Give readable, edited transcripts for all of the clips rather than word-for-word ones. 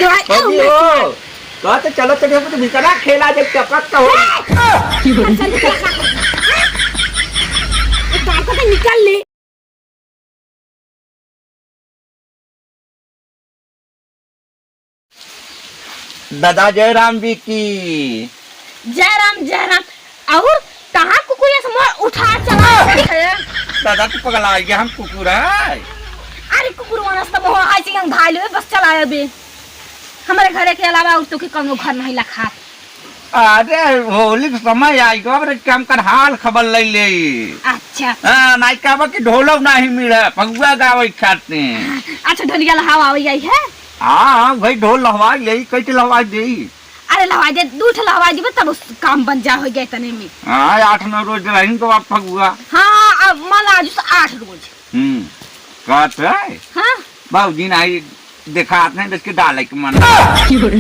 हो तो चलो चलो तो भीतरा खेला जब चपक तो हो निकल ले। दादा जयराम जी की जयराम और कहाँ कुकुर से मोर उठा चला दादा तो पगला गया हम कुकुर है। अरे कुकुर वनस तो बहुत आई हम घायल बस चलाए बे हमारे घरे के अलावा और तो के कोनो घर नहीं लखा। अरे होली समय आई गो काम कर हाल खबर ले ले। अच्छा हां नाइ काबा की ढोलक नहीं मिले फगुआ गावे खाते। अच्छा ढोलिया लहावा आई है। हां भाई ढोल लहवा ले कैसे लहवा दे। अरे लहवा दे दूठ लहवा दी तब काम बन जा हो गए तने में। हां 8-9 रोज रही तो आप फगुआ। हां अब मान आज 8 रोज। कहते है हां बाबूजी नहीं दिखात नहीं इसके डाले के मन करे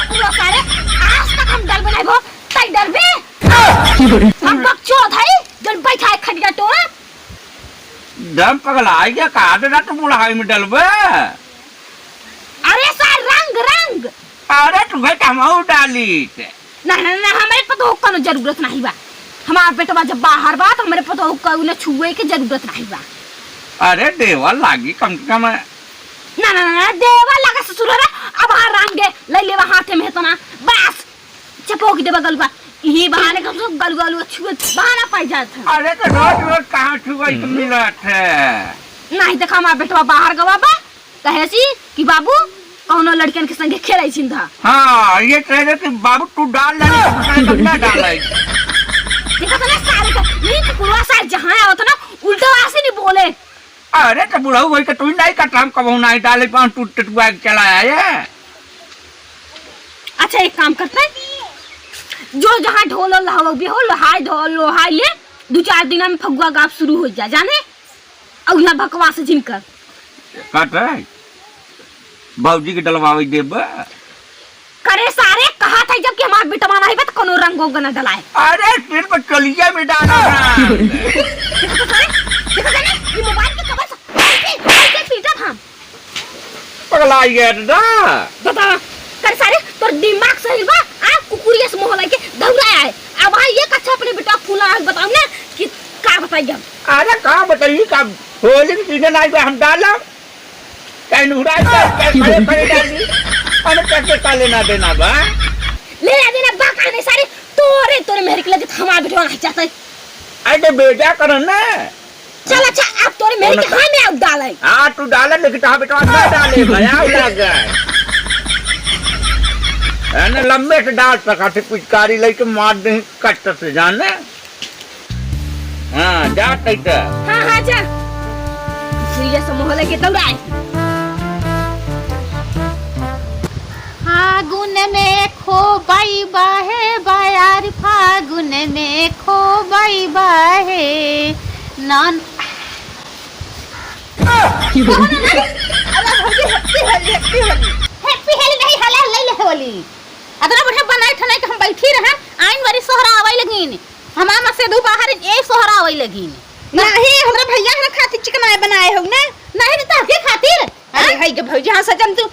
पूरा सारे आज तक हम डल बनाइबो तई डलबे हम बच्चो थाई जन बैठा खटिया तो दम पगला आ गया का दे तो बुढ़ाई में डलबे। अरे सर रंग अरे तू भाई हम डाली नहीं हमारे पतो कोनो जरूरत नहीं बा। हमार बेटवा जब बाहर बा तो हमारे पतो कोनो छुए के जरूरत नहीं बा। अरे देवा लागी कम से कम ना देवा लगा ससुर रे अब आ रंगे ले लेवा हाथे में तो ना बस चपोक दे बगल बा यही बहाने कम से गलगल छुए बहाना पाई जात है। अरे तो रोज कहां छुए मिलत है नहीं देखा हमार बेटवा बाहर गवा बा कहेसी कि बाबू कोनो लड़कन के संगे खेलै छिन था। हां ये कह रहे कि बाबू तू डाल ले तो बंदा डाले देखा तो ना सारे का नहीं पूरा साल जहां आवत ना उल्टा वासे नहीं बोले। अरे तो बुढ़ऊ भाई का तू नहीं का काम कबहू नहीं डाले पांच टूट टटवा के चलाया है। अच्छा एक काम करते जो जहां ढोल लहाव भी हो लोहाई ढोल लोहाई ले 2-4 दिन में फगुआ गाप शुरू हो जा जाने और यहाँ बकवास जिनकर काटे बाबूजी के डलवावे देब करे सारे कहा था जब कि हमार बेटवा नहीं बत कोनो रंगो गना डलाए। अरे सिर पर चलिए में डाला ये मोबाइल के कवर से पीटा था पगला गया दादा कर सारे तोर दिमाग सही बा आ कुकुरिया से मोह लाके दौड़ाया है। अब आ ये कच्चा अपने बेटा फूला बताओ ना कि का बताइए। अरे का बताइए का होली के सीजन आई हम डाला कैन उड़ाई कर पड़े डाली अरे कैसे का लेना देना बा ले आ देना बा का सारे तोरे मेरे के लगे हमार बेटा नहीं चाहता। अरे बेटा कर ना चल अच्छा अब तोरे मेरे के हां में अब डाले। हां तू डाले लेकिन ता बेटा ना डाले भया लग गए अने लंबे से डाल सका थे पिचकारी लेके मार दे कट से जाने। हां जा तैता हां जा सीरियस मोह लेके दौड़ाए। फागुन में खोबाई बाहे बायार फागुन में खोबाई बाहे नन हैप्पी होली नहीं हला ले होली अदना बढ़िया बनाई ठनाई के हम बैठी रहे आइन वारी सोहरा आवे लगिन हमार से दो बाहर एक सोहरा आवे लगिन नहीं हमरा भैया हमरा खातिर चिकन बनाए हो ना नहीं तो के खातिर अरे भाई के भौजी हां सजन तू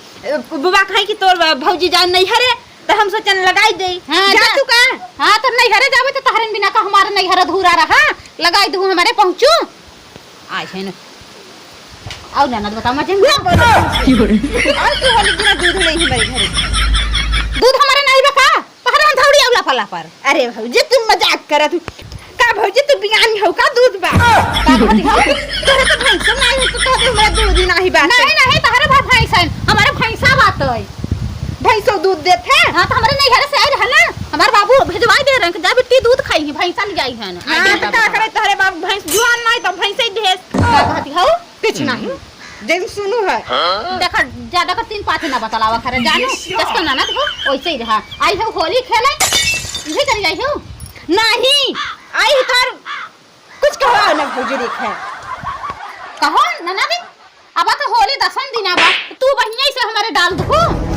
बुबा खाई की तोर भौजी जान नहीं हरे तो हम सोचन लगाई दे जा तू का। हां तो नहीं हरे जावे तो तहरन बिना का हमारा नहीं हरे अधूरा रहा लगाई दू हमारे पहुंचू आय है न आओ ना बता मत की बोले और तू होली दिन दूध नहीं हमारे घरे दूध हमारे नहीं बका पहरन थोड़ी औला फला पर। अरे भौजी तुम मजाक करत का भौजी तू बियानी हो का दूध बा का कहती हो तोरे तो भैंस नहीं तो हमरा दूध नहीं बा नहीं तहरे भाई भैंस हमारे भैंसा बात है भैंसो दूध देत है। हां तो हमारे नहीं घर से आए रहला हमार बाबू भेजवाई दे रहे जा बेटी दूध खाई भैंसा ले जाई है हां तो का करे तोरे बाबू भैंस जुआन नहीं तो भैंसे ढेस का कहती हो कुछ नहीं जब सुनु है देखा ज्यादा का 3-5 ना बतलावा करे जानू जस का ना देखो वैसे ही रहा आई हो होली खेले यही कर जाई हो नहीं आई तोर कुछ कहो ना भौजी देखे कहो ना दी अब तो होली 10 दिन आबा तू बढ़िया से हमारे डाल दो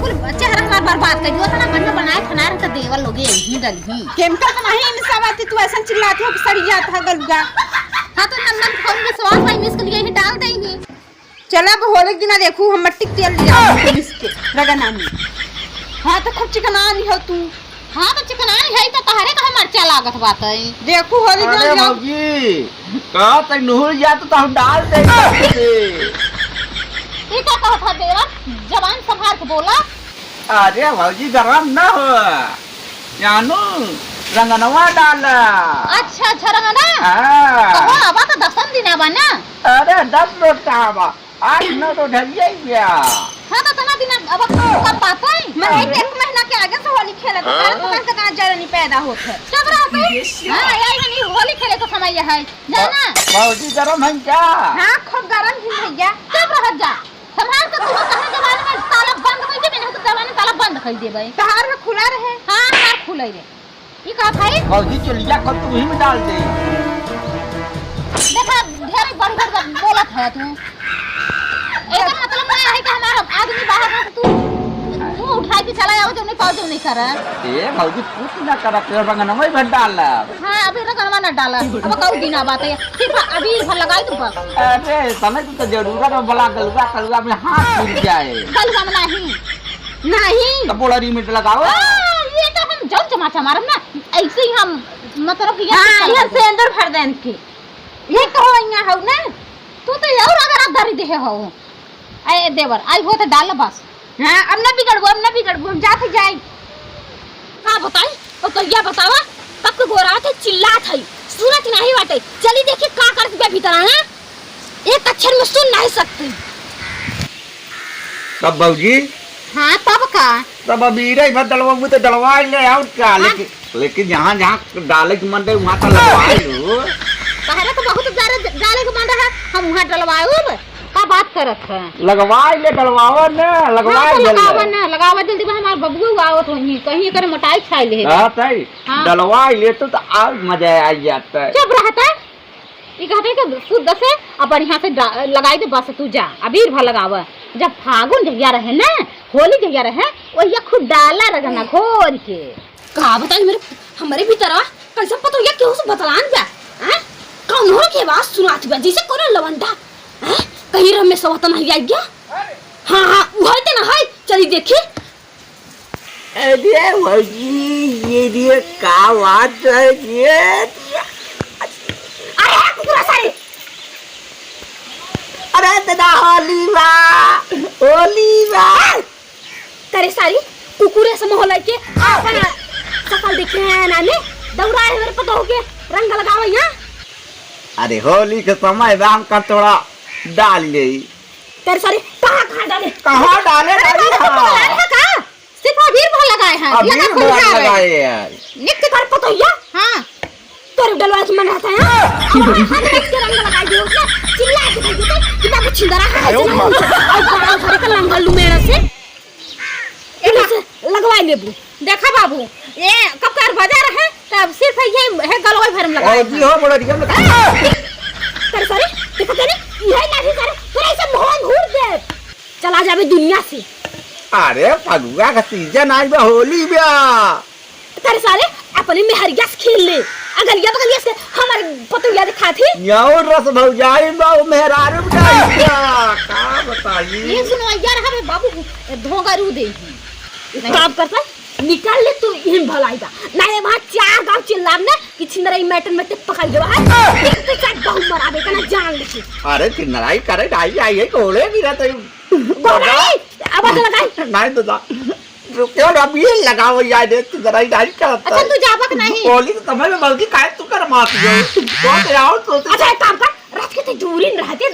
कुल चेहरा हमार बर्बाद कर दियो ना बढ़िया बनाए खाना रहे तो देवल लोगे ही डलही केमिकल तो नहीं इन सब आती तू ऐसा चिल्लाती हो कि सड़ी जाता है गलगा। हां तो नंदन फोन में स्वाद भाई मिस के लिए ही डाल देंगे। चल अब होली दिन देखू हम मट्टी तेल ले जाऊं पुलिस के लगना में। हाँ तो खूब चिकनानी हो तू। हाँ तो चिकनानी है तो तहरे कहे मरचा लागत बात है। देखू होली अरे जल जाओ। भौजी कहा तक नूर जा तो हम डाल देंगे। ये क्या कहा था देवा? जवान संभाल के बोला। अरे भौजी गरम ना हो जानू रंगनवा डाला। अच्छा अच्छा रंगना। हाँ। कहो आवा का 10 दिन आवा ना। अरे 10 रोज का आवा 8-9 तो ढल गया। हाँ तो तना दिन अब कब बात है? मैं एक महीना के आगे से होली खेले तो तुम्हारे से कहाँ जरा नहीं पैदा होता है। चुप रहो तू। हाँ यही नहीं होली खेले तो समय है जाना। भौजी गरम है क्या? हाँ खूब गरम ही भैया। चुप रह जा। संभाल के तू कहे जवान में ताला बंद कर दे नहीं तो जवान में ताला बंद कर दे भाई। तहार में खुला रहे। हाँ हाँ खुले रे। ये कहा भाई भौजी चलिया कब तू ही में डाल दे। देखा ढेर बड़ बोलत है तू। एकर मतलब मैं है कि हमारा आदमी बाहर है तू मुंह उठा के चला आओ जो नहीं पाओ जो नहीं कर। ए भौजी कुछ ना करा के रंगनवा ही डाला। हाँ अभी रंगनवा न डाला। अब कौ दिन बात है सिर्फ अभी भर लगाई तू बस। अरे समय तो जरूरत है बड़ा गलुआ कलुआ में हाथ टूट जाए। गलवा में नहीं नहीं तो बोला रिमिट लगाओ। ये तो हम जब चमाचा मारम ना ऐसे ही हम मतलब ये हाँ ये से अंदर भर देन की ये कहो यहाँ हो ना। तू तो यार अगर आप धरी दे हो ए देवर आई हो तो डाल बस। हाँ अब न बिगड़बो हम जाते जाए। हाँ बताई तो कहिया बतावा तब के गोरा थे चिल्लात है सुनत नहीं बाटे। चली देखिए का करत बे भीतर है एक अक्षर में सुन नहीं सकती। तब भौजी हाँ तब का तब अभी रे भर डलवा तो डलवा ले आउट का लेकिन जहाँ जहाँ डाले के मन वहाँ तो लगवा लो। पहले तो बहुत डाले के मन है हम वहाँ डलवाओ का बात करत है। लगवा ले डलवाओ ना लगवा हाँ, तो ले लगावा ना लगावा जल्दी बा हमार बबुआ आवत होही कहीं करे मोटाई खाई ले। हां सही हाँ। डलवा ले तो और मजा आ जाता है। चुप रहता ये कहते कि शुद्ध से अपन यहाँ से लगाई दे बस तू जा अबीर भर लगावा। जब फागुन जहिया रहे ना होली जहिया रहे वही खूब डाला रगना घोर के कहा बताई मेरे हमारे भीतर कैसे पता ये क्यों से बतलान बा हैं कौन हो के बात सुनात बा जैसे कोनो लवंडा हैं कहीं रमे सवत नहीं आ गया। हाँ हाँ वही ते ना है चली देखी। अरे भौजी ये का बात है ये। अरे कुकुरा सारी अरे दादा होली बा तेरे सारी कुकुरे से मोह लगे अपन सकल देखे हैं नाने दौड़ाए मेरे पता हो गया रंग लगाओ यहाँ। अरे होली के समय हम का थोड़ा डाल ले। तेरे सारी कहाँ डाले कहाँ डाले का सिर्फ अबीर भर लगाए हैं अभी लगाए यार निक कर पता हो या हाँ तोरे डलवा के मन रहता है हमारे हाथ के रंग लगा दियो ना चिल्ला के भाई तो कितना कुछ छिंदरा है और गांव भर का लंगा लुमेड़ा से लगवाई लेबू। देखा बाबू ये कब कर बाजार है तब सिर्फ ये है गलवाई भर में लगाए और भी हो बड़ा दिक्कत कर सारे देखो तेरे यही लाठी सारे तोरा ऐसे मोहन घूर दे चला जावे दुनिया से। अरे फगुआ का सीजन आज बा होली बा तेरे सारे अपने में हरिया से खेल ले अगर ये बगलिया से हमारे पतुया दिखा थी यार रस भौजाई बा मेहरारू का का बताइए। ये सुनो यार हमें बाबू धोगारू दे काम करता निकाल ले तू इन भलाईदा ना ये वहां 4 गांव चिल्लाम ना कि छिंदराई मैटन में टिप पकड़ गवा है एक साथ बहुत मराबे का ना जान ले। अरे चिन्नराई करे ढाई आई है कोड़े गिरा तो गोराई अब तो लगाई नहीं तो क्यों अभी लगाओ यार दे चिन्नराई ढाई करता। अच्छा तू जाबक नहीं होली तो समय में बल्कि काय तू कर मार जो तो आओ तो अच्छा एक काम कर रात के तो दूरी न रहते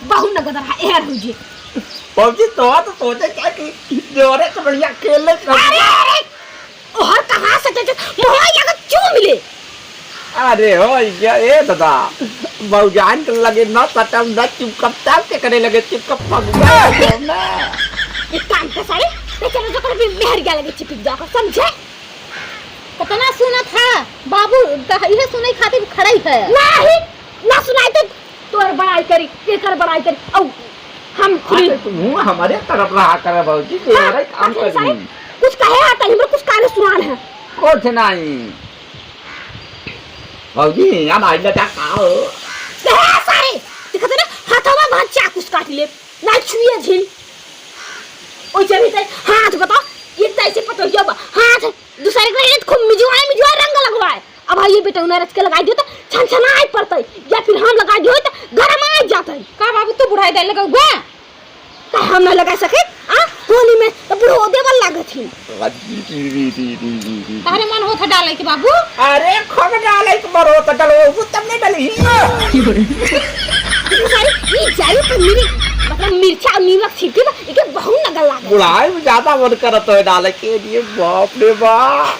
बहुत नगद रहा एहर हो जी पहुंची तो सोचे क्या कि जोरे से बढ़िया खेल ले। अरे अरे और कहां से मोहला या क्यों मिले। अरे हो ये दादा बहुजान के लगे न सटम न चिपकपता के करे लगे चिपकप फगुआ ना एक काम कर सारे ते चलो जो कर भी मेहर गया लगे चिपक जाकर समझे। कितना सुना था बाबू ये सुनाई खातिर खड़ा ही है नहीं ना सुनाई तो तोर बड़ाई करी एकर बड़ाई करी औ हम खुली तू हमारे तरफ रहा करे बाबूजी तेरे काम करनी कुछ कहे आता ही कुछ काले सुनाल है कुछ नहीं बाबूजी हम आई लगा खाओ सारे दिखते ना हाथवा में चाकू काट ले ना छुए झिन ओइ चली ते हाथ बताओ ये तैसे पतो जब हाथ दूसरे को ये खूब मिजवा रंग लगवाए अब ये बेटा उन्हें रच के लगा दियो तो छनछनाई पड़तै या फिर हम लगा दियो तो गरम आ जातै का बाबू तू बुढ़ाई दे लगा हुआ त हम ना लगा सके होली में तो बुढ़ो देवल लागत ही तारे मन होता डाले के बाबू अरे खब डाले के मरो तो डलो वो तब नहीं डली ये जाई तो मेरी मतलब मिर्चा और नमक छिड़के ना इके बहुत नगल लागे बुढ़ाई में ज्यादा मन करत है डाले के लिए बाप रे बाप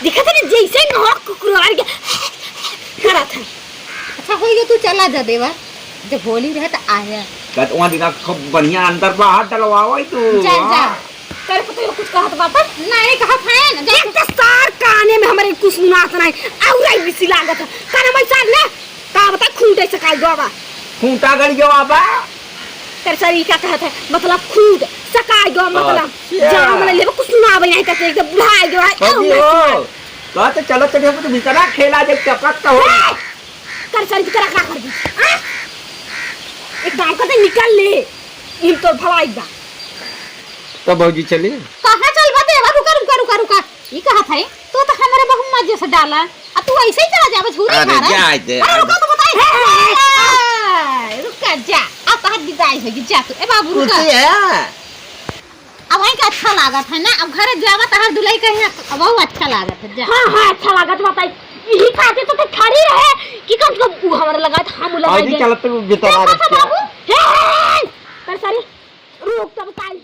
देखा था जैसे न कुकुरार के करा था अच्छा हो गया तू चला जा देवा जब होली रहे तो आया कत वहां दिखा खूब बढ़िया अंदर बाहर डलवाओ तू जा जा तेरे को तो कुछ कहत बात नहीं कहा था ना एक तो सार काने में हमारे कुछ सुनात नहीं औराई बिसी लागत है काने में सार ने का बता खूंटे से काल दोबा खूंटा गड़ गयो बाबा तेरे सरी क्या कहत है मतलब खूंट सकाई दो मतलब अच्छा। जा हमने ले कुछ सुनावे नहीं कहते एकदम बुढ़ा गयो है तो तो चलो चलो तो भीतर खेला जब चपक तो हो कर सरी की तरह का कर दी एक काम करते निकल ले इन तो भलाई बा तो भौजी चली कहां चल बा देवा रुका ये कहा था तो हमारे बहुत मजे से डाला आ तू ऐसे ही चला जाबे छुरी अरे खा रहा जा दे अरे रुका तो बताई रुका जा अब कहा विदाई होगी जा तू ए बाबू रुका है अब वहीं का अच्छा लागत है ना अब घर जावा तहार दुलाई कहीं अब बहुत अच्छा लागत है जा हां अच्छा लागत बताई यही खाते तो खड़ी रहे कि कम से कम हमारे लगा था हम लगा और चलते भीतर आ बाबू कर सारी रुक तो बताई